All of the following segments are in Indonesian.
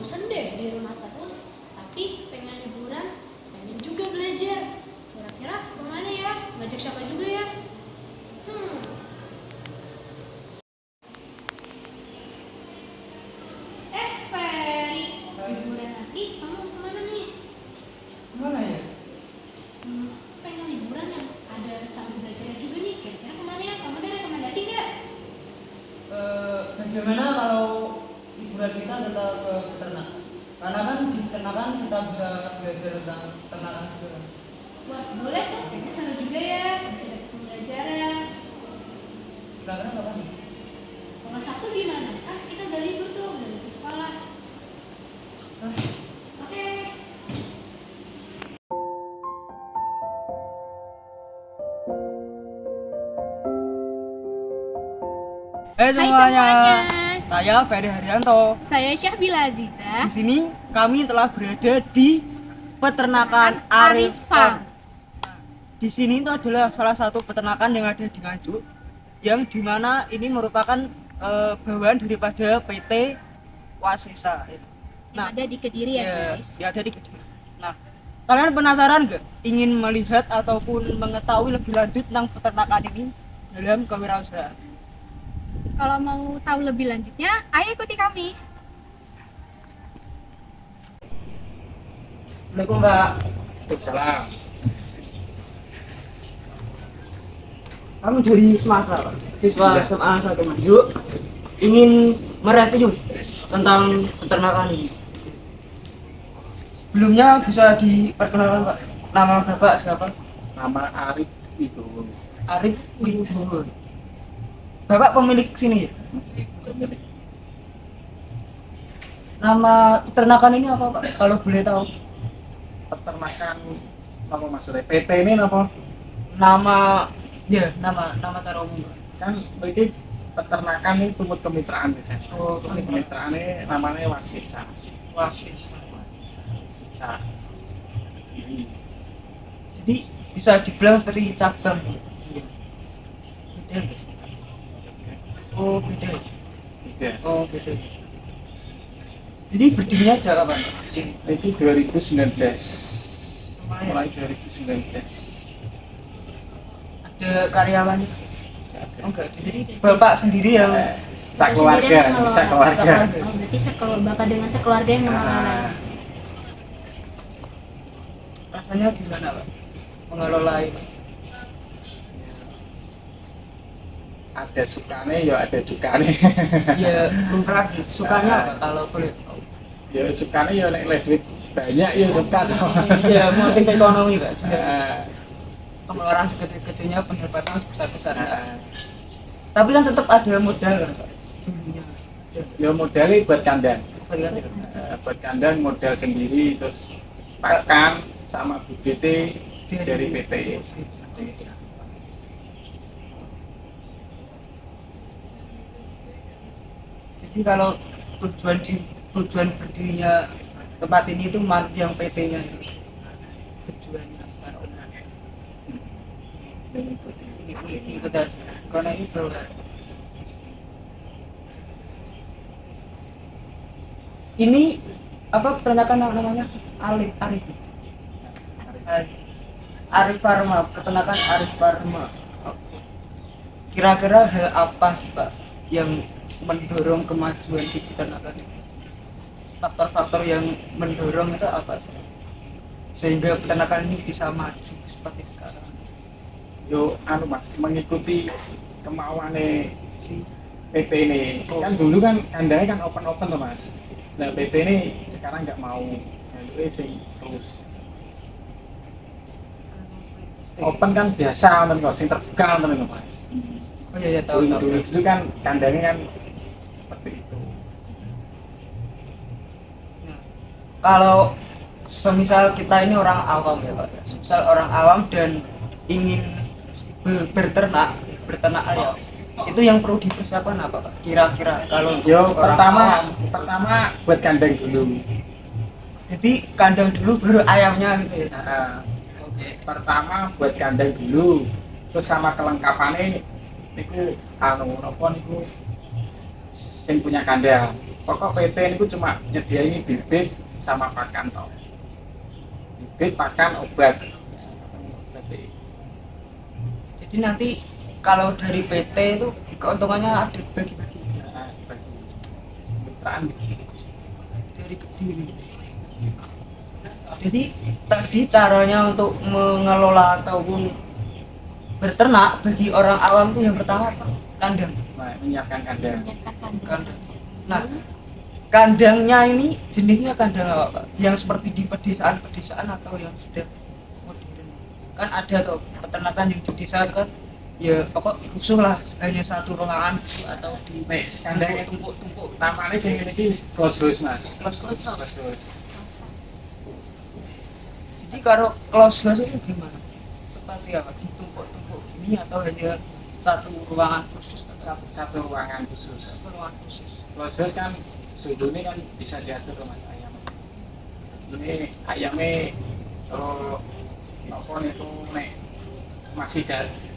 bosen deh di rumah terus, tapi pengen liburan, pengen juga belajar. Kira-kira kemana ya? Ngajak siapa juga ya? Hmm, Ferry, liburan nanti kamu kemana nih? Mana ya? Pengen liburan yang ada sambil belajar juga nih. Kira-kira kemana ya? Kamu ada rekomendasi nggak? Bagaimana kalau liburan kita tetap ke peternakan? Karena kan di peternakan kita bisa belajar tentang peternakan juga. Wah, boleh tuh. Kayaknya seru juga ya. Bisa dapat pembelajaran. Kira-kira kapan nih? Kalau Sabtu gimana? Ah, kita udah libur tuh, udah libur sekolah. Hah? Oke. Hai semuanya. Saya Ferry Haryanto. Saya Syahbila Aziza. Di sini kami telah berada di peternakan Arif Farm. Di sini itu adalah salah satu peternakan yang ada di Nganjuk, yang dimana ini merupakan bawahan daripada PT Wasesa. Yang ada di Kediri ya, guys. Yang ada di Kediri. Nah, kalian penasaran nggak ingin melihat ataupun mengetahui lebih lanjut tentang peternakan ini dalam kewirausahaan? Kalau mau tahu lebih lanjutnya, ayo ikuti kami. Assalamualaikum Mbak. Salam. Kami dari Semasa, Pak. Siswa Iya. SMA 1 Nganjuk, ingin mereview tentang peternakan ini. Sebelumnya bisa diperkenalkan Pak, nama Bapak siapa? Nama Arif itu. Arif Wibowo. Bapak pemilik sini ya? Nama peternakan ini apa Pak? Kalau boleh tahu. Peternakan apa maksudnya? PT ini apa? Nama nama cara umum Pak. Kan ini peternakan ini tumut kemitraan di sana. Oh, Kemitraan ini namanya Wasesa. Wasis. Wasesa. Ini Jadi bisa dibilang seperti cabang. Beda nggak? Oh beda. gitu. Oh beda. Jadi berdirinya sejak kapan Pak? Itu 2019. Lumayan. Mulai 2019. Ada karyawan? Oh enggak. Jadi Bapak sendiri yang Sakeluarga, bisa keluarga. Oh, berarti Bapak dengan sekeluarga yang mengelola. rasanya gimana Pak? Mengelola ini. Ada sukane ya ada dukane. Ya lumrah sih. Sukanya apa kalau boleh tahu? Ya sukane ya nek duit banyak ya suka toh. Ya motif ekonomi Pak. Nah, Pengeluaran sekecil-kecilnya pendapatan sebesar-besarnya. nah. Tapi kan tetap ada modal kan Pak. Dulunya. Ya modalnya buat kandang. Kalian tidak? Buat kandang modal sendiri, terus pakan sama BBT dari PT. Jadi kalau tujuan berdirinya tempat ini itu yang PT-nya itu tujuannya ikut aja karena itu ini apa peternakan namanya Arif Farma, peternakan Arif Farma. Kira-kira hal apa sih Pak yang mendorong kemajuan di peternakan ini? Faktor-faktor yang mendorong itu apa sih sehingga peternakan ini bisa maju seperti sekarang? Yo anu Mas, mengikuti kemauannya Si PT ini. Kan dulu kan kandangnya kan open tuh Mas. Nah PT ini sekarang nggak mau, nah, sih terus open kan biasa kan kok, sing terbuka kan Mas. oh iya tahu Dulu kan kandangnya kan seperti itu. Nah, kalau semisal kita ini orang awam ya Pak, semisal orang awam dan ingin berternak ya, itu yang perlu dipersiapkan apa Pak? Kira-kira kalau Yo orang awam. pertama buat kandang dulu. Jadi kandang dulu baru ayamnya gitu ya. Nah, Oke. pertama buat kandang dulu, terus sama kelengkapannya niku anu napa niku sing punya kandang pokok PT ini cuma nyediain bibit sama pakan toh. Bibit, pakan, obat. Jadi nanti kalau dari PT itu keuntungannya ada bagi-bagi Nah, bagi kemitraan dari Kediri. Jadi tadi caranya untuk mengelola ataupun berternak bagi orang awam itu yang pertama apa? Kandang. menyiapkan kandang. Menyiapkan kandang. Kandang. Nah, kandangnya ini jenisnya kandang apa, Pak? Yang seperti di pedesaan-pedesaan atau yang sudah modern? Kan ada tuh peternakan yang di desa kan ya pokok khusus lah, hanya satu ruangan atau di Nek kandang itu tumpuk-tumpuk. namanya sing ini close house mas. Close house. Close house. Jadi kalau close house itu gimana? Seperti apa? Ditumpuk-tumpuk gini atau hanya satu ruangan khusus? Satu ruangan khusus. Satu ruangan khusus. Close house kan suhunya kan bisa diatur mas ayam. Ini ayamnya apa itu nek masih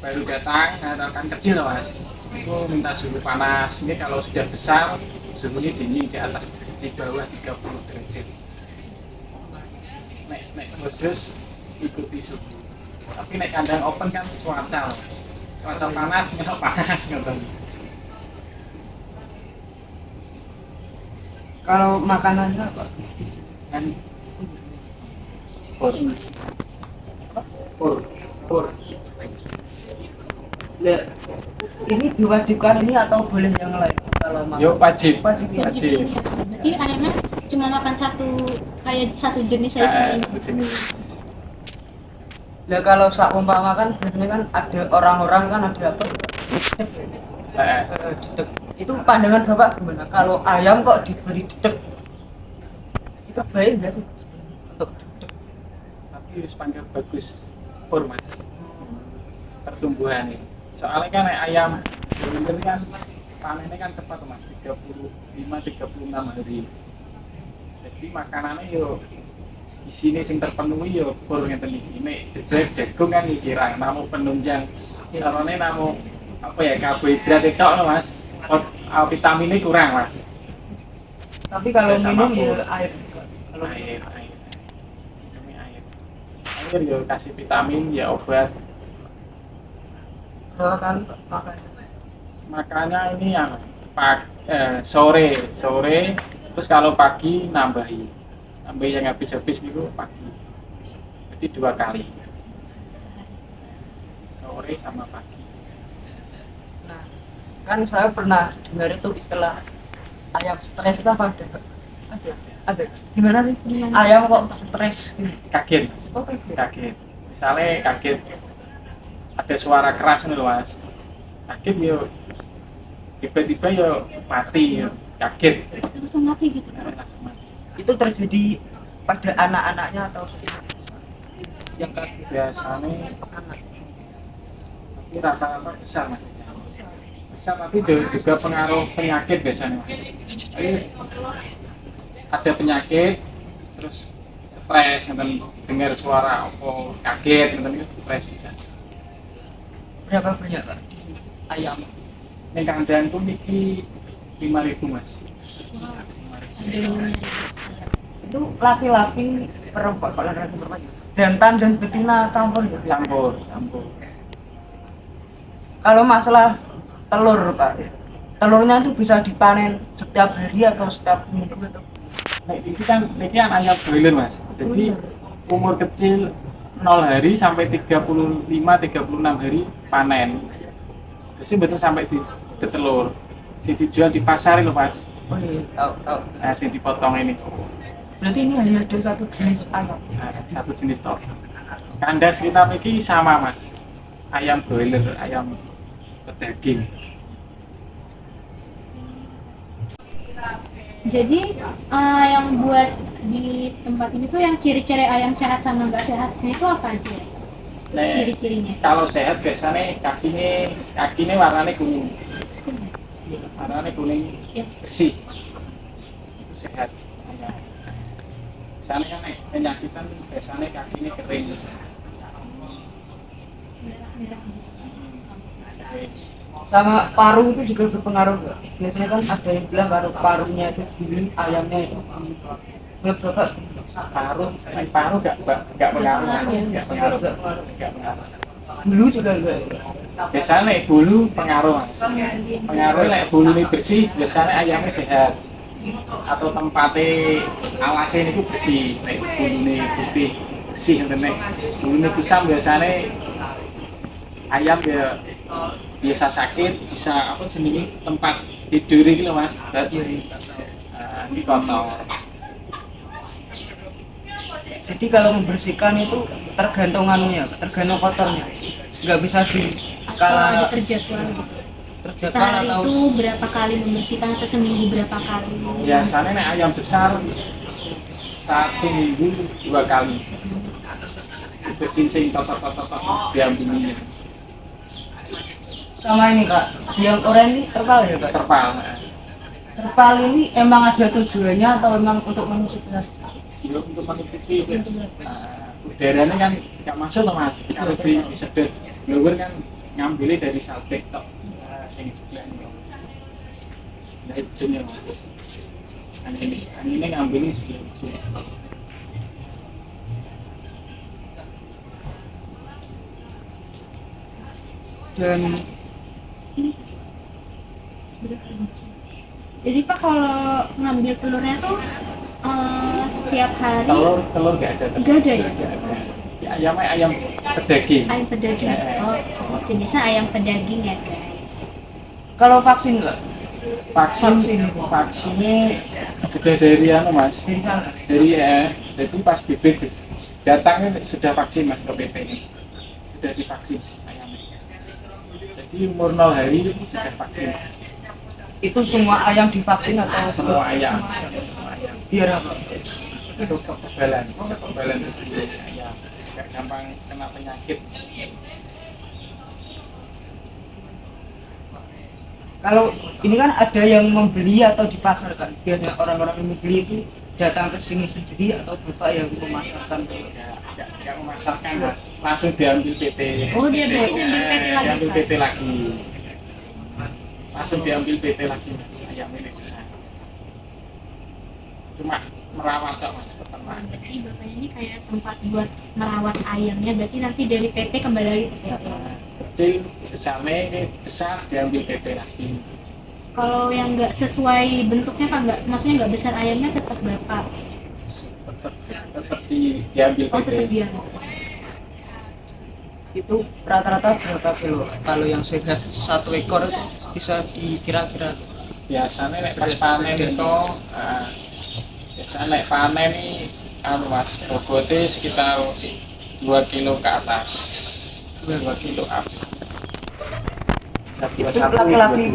baru datang atau kan kecil mas, itu minta suhu panas. Ini kalau sudah besar suhunya dingin di atas di bawah 30 derajat. Nek khusus ikuti suhu. Tapi nek kandang open kan cuaca mas. Cuaca panas nggak panas ngoten. Kalau makanannya apa? Kan pur. Lah, ini diwajibkan ini atau boleh yang lain kalau makan? Yo wajib. Wajib ya? Wajib. Berarti ayamnya cuma makan kayak satu jenis aja. Begini. Lah kalau seumpama kan biasanya kan ada orang-orang kan ada apa? Dedek. Itu pandangan Bapak gimana? Kalau ayam kok diberi dedek? Itu baik nggak sih untuk dedek? Tapi sepanjang bagus pur mas pertumbuhan ini. Soalnya kan ayam broiler kan panennya kan cepat mas, 35-36 hari. Jadi makanannya yo di sini sing terpenuhi yo pur ngeten iki. Nek dedek jagung kan dikira namu penunjang. Karena namu apa ya karbohidrat itu mas, vitaminnya kurang mas. Tapi kalau Sama minum ya pur. air. Kalau Air. Minumnya air. Air yo kasih vitamin ya obat. berapa kali Pak makan? Makanya ini yang sore terus kalau pagi nambahi yang habis itu pagi, jadi 2 kali, sore sama pagi. Nah, kan saya pernah dengar itu istilah ayam stres itu apa ada? Pak? Ada. Gimana sih? Gimana? Ayam kok stres gini? Kaget Oh, kayak kaget misalnya kaget ada suara keras nih mas, kaget yo tiba-tiba yo mati yo kaget. Langsung mati gitu. Langsung mati. itu terjadi pada anak-anaknya atau yang kaget? Biasanya Anak. tapi rata-rata besar mas, besar tapi juga pengaruh penyakit biasanya mas. Jadi, ada penyakit terus stres dengar suara apa kaget itu stres bisa. Berapa banyak Pak ayam? Yang kandang itu niki 5.000 mas. Itu laki-laki perempuan, kok laki-laki perempuan? Jantan dan betina campur ya? Campur. Kalau masalah telur Pak, telurnya itu bisa dipanen setiap hari atau setiap minggu atau? Nah, ini kan ayam broiler mas. Jadi umur kecil 0 hari sampai 35-36 hari panen. Jadi betul sampai di telur. Si dijual di pasar itu mas. Oh iya, tahu. Nah, si dipotong ini. Berarti ini hanya ada satu jenis ayam. Nah, satu jenis tok. Kandas kita ini sama mas. Ayam broiler, ayam pedaging. Jadi yang buat di tempat ini tuh yang ciri-ciri ayam sehat sama nggak sehatnya itu apa aja? Nah, Ciri-cirinya. kalau sehat biasanya kakinya warnanya kuning. Warnanya kuning bersih. Itu sehat. Biasanya kan penyakitan biasanya kakinya kering. Merah. Kering. sama paru itu juga berpengaruh nggak? Biasanya kan ada yang bilang kalau parunya itu gini, ayamnya itu gini. Menurut Bapak paru nggak pengaruh mas, nggak pengaruh, nggak pengaruh. nggak pengaruh. Bulu juga enggak. Biasanya nek bulu pengaruh mas, pengaruh nek bulu ini bersih biasanya ayamnya sehat atau tempatnya alasnya ini bersih, nek bulu ini putih bersih, nek bulu ini kusam biasanya ayam ya biasa sakit, bisa apa jenenge tempat tidur iki lho mas, di kotor. Jadi kalau membersihkan itu tergantung anunya, tergantung kotornya. Nggak bisa di Kalau ada kala terjadwal gitu. terjadwal Sehari atau itu berapa kali membersihkan atau seminggu berapa kali? Biasanya nek ayam besar 1 minggu 2 kali. Bersihin sing totok diambilnya. sama ini Kak, yang oranye ini terpal ya Kak? Terpal. Terpal ini emang ada tujuannya atau emang untuk menutupi? Ya untuk menutupi udaranya kan nggak masuk loh mas, kalau disedot blower kan ngambilnya dari saltek tok, yang sebelah ini dari ujungnya mas, ini ngambilnya sebelah ujung. Dan Jadi Pak kalau ngambil telurnya tuh setiap hari Telur nggak ada. nggak ada ya? Nggak ada. Ya, ayamnya ayam pedaging. Ayam pedaging. Oh, jenisnya ayam pedaging ya guys. kalau vaksin nggak? Vaksinnya sudah dari anu mas, Dari sana? dari jadi pas bibit datangnya sudah vaksin mas ke PP ini, sudah divaksin ayamnya. Jadi umur 0 hari sudah vaksin. Itu semua ayam divaksin atau Semua ayam. biar apa? Itu kekebalan itu sendiri ayam, nggak gampang kena penyakit. Kalau ini kan ada yang membeli atau dipasarkan kan? Biasanya orang-orang yang membeli itu datang ke sini sendiri atau Bapak yang memasarkan? Nggak memasarkan mas, langsung diambil PT. Oh, dia berarti ngambil PT lagi, Diambil Pak? PT lagi, langsung diambil PT lagi mas, ayam ini besar. Cuma merawat kok mas, peternak. Berarti Bapak ini kayak tempat buat merawat ayamnya, berarti nanti dari PT kembali lagi ke PT. Kecil, besarnya ini besar diambil PT lagi. Kalau yang nggak sesuai bentuknya Pak, nggak, maksudnya nggak besar ayamnya tetap Bapak. Tetap diambil Oh, PT. tetap dia. Itu rata-rata berapa kilo? Kalau yang sehat 1 ekor itu bisa dikira-kira Biasanya nek pas panen itu biasanya nek panen ini anu mas, bobotnya sekitar 2 kilo ke atas, 2 kilo up. itu laki-laki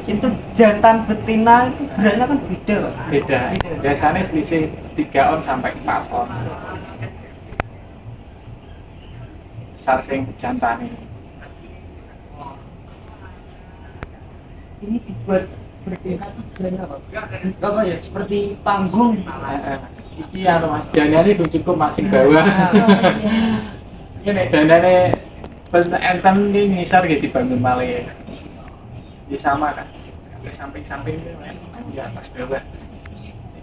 itu jantan betina itu beratnya kan beda Pak? Beda. Biasanya selisih 3 on sampai 4 on. Besar sing jantan ini. Ini dibuat berbeda sebenarnya apa ya, seperti panggung. Iki anu mas, danane itu cukup masing bawah. Oh, iya. Ini nek danane enten ini ngisar gitu dibangun malih. Di sama kan. Ke samping-samping itu di atas bawah.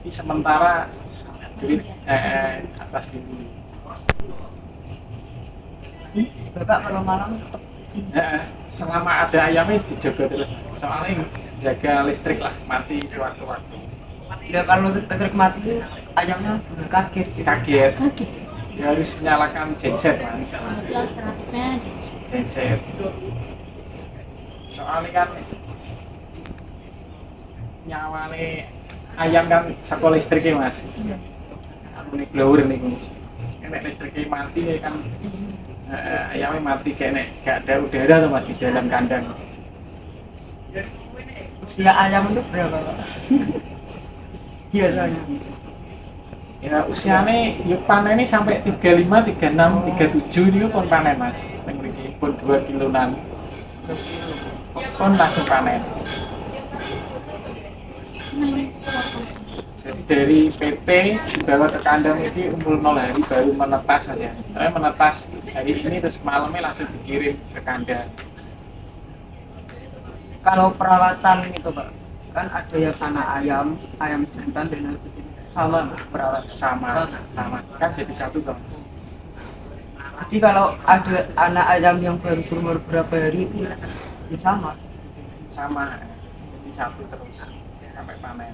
Ini sementara duit atas dulu. Bapak kalau malam tetap Selama ada ayamnya dijaga terus. Soalnya jaga listrik lah, mati sewaktu-waktu. ya kalau listrik mati ayamnya kaget. Kaget. Oke. Dia harus nyalakan genset mas. Berarti alternatifnya jenis. Genset. Soalnya kan nyawane ayam kan saka listriknya mas. Aku nih blower nih. Nek listriknya mati ya kan ayamnya mati kayak nek gak ada udara tuh masih dalam kandang. Usia ayam itu berapa Pak? Biasanya Ya usianya yuk panen ini sampai 35, 36, 37 ini pun panen mas. Ini pun 2 kiloan. Pun langsung panen. Jadi dari PT dibawa ke kandang ini umur 0 hari baru menetas mas ya. Saya menetas hari ini terus malamnya langsung dikirim ke kandang. kalau perawatan itu Pak, kan ada yang anak ayam, ayam jantan dan lain sebagainya. Sama nggak perawatan? Sama kan jadi satu dong. Jadi kalau ada anak ayam yang baru berumur berapa hari itu ya sama. Jadi satu terus sampai panen.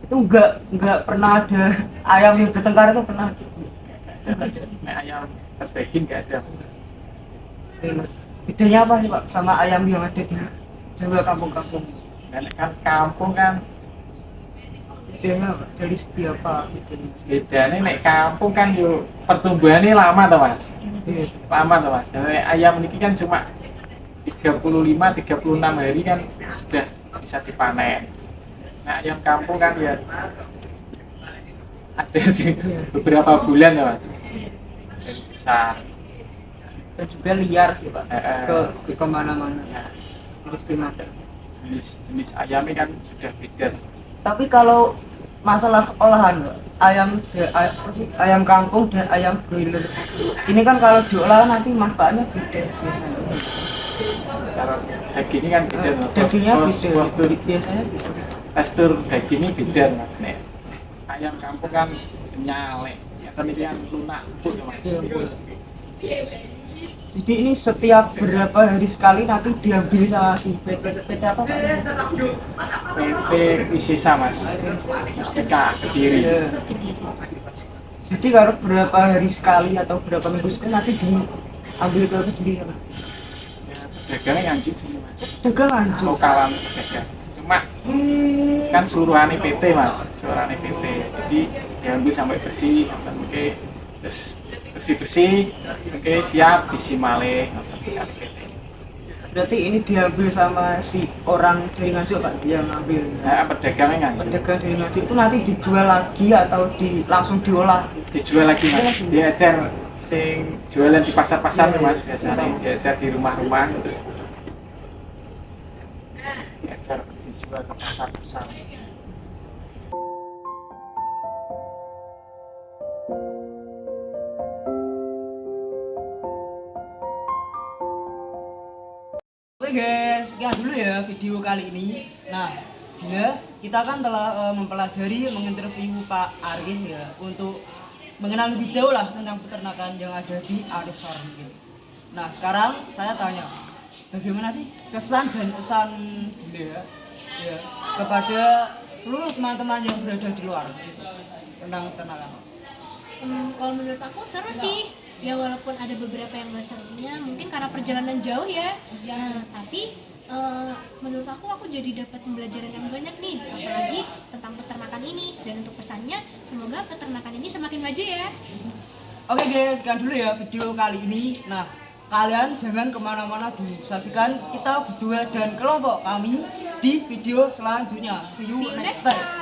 Itu enggak pernah ada ayam yang bertengkar itu pernah ada. Nek ayam berdaging nggak ada. Bedanya apa nih Pak sama ayam yang ada di Jawa kampung-kampung? Dan kan kampung kan Bedanya apa? Dari segi apa bedanya? bedanya nek kampung kan yo pertumbuhannya lama toh Mas. Iya. Lama toh Mas. Dan nek ayam ini kan cuma 35-36 hari kan sudah bisa dipanen. Nah ayam kampung kan ya ada sih beberapa bulan ya Mas. Dari besar. Dan juga liar sih Pak ke kemana-mana. Ya, Terus gimana? jenis ayamnya kan sudah beda. Tapi kalau masalah olahan Pak, ayam kampung dan ayam broiler ini kan kalau diolah nanti manfaatnya beda biasanya. Cara dagingnya kan beda toh. Dagingnya beda Postur biasanya beda. tekstur dagingnya beda Mas. Nek ayam kampung kan nyale. Ya kan ini kan lunak empuk ya Mas. Jadi ini setiap berapa hari sekali nanti diambil sama si PT apa Pak? PT Wisesa Mas. Mustika Kediri. Iya. Jadi kalau berapa hari sekali atau berapa minggu sekali nanti diambil ke Kediri ya Pak? Ya, pedagangnya nganjuk sini Mas. Dagang anjir. Lokalan pedagang. Cuma kan suruhannya PT Mas, suruhannya PT. Jadi diambil sampai bersih, oke, terus bersih, oke siap disimale. Berarti ini diambil sama si orang dari Nganjuk Pak, dia ngambil. Nah, pedagangnya nganjuk. Pedagang dari Nganjuk itu nanti dijual lagi atau langsung diolah? Dijual lagi Mas. Diecer sing jualan di pasar-pasar tuh Mas biasanya. Diecer di rumah-rumah terus diecer dijual ke pasar-pasar. Oke guys, sekian dulu ya video kali ini. Nah, kita kan telah mempelajari, menginterview Pak Arif ya untuk mengenal lebih jauh lah tentang peternakan yang ada di Arif Farm ini. Nah, sekarang saya tanya, bagaimana sih kesan dan pesan beliau ya kepada seluruh teman-teman yang berada di luar gitu, tentang peternakan? Kalau menurut aku seru sih. Ya walaupun ada beberapa yang nggak serunya, mungkin karena perjalanan jauh ya. Nah, tapi menurut aku jadi dapat pembelajaran yang banyak nih, apalagi tentang peternakan ini. Dan untuk pesannya, semoga peternakan ini semakin maju ya. Oke guys, sekian dulu ya video kali ini. Nah, kalian jangan kemana-mana dulu, saksikan kita berdua dan kelompok kami di video selanjutnya. See you next time.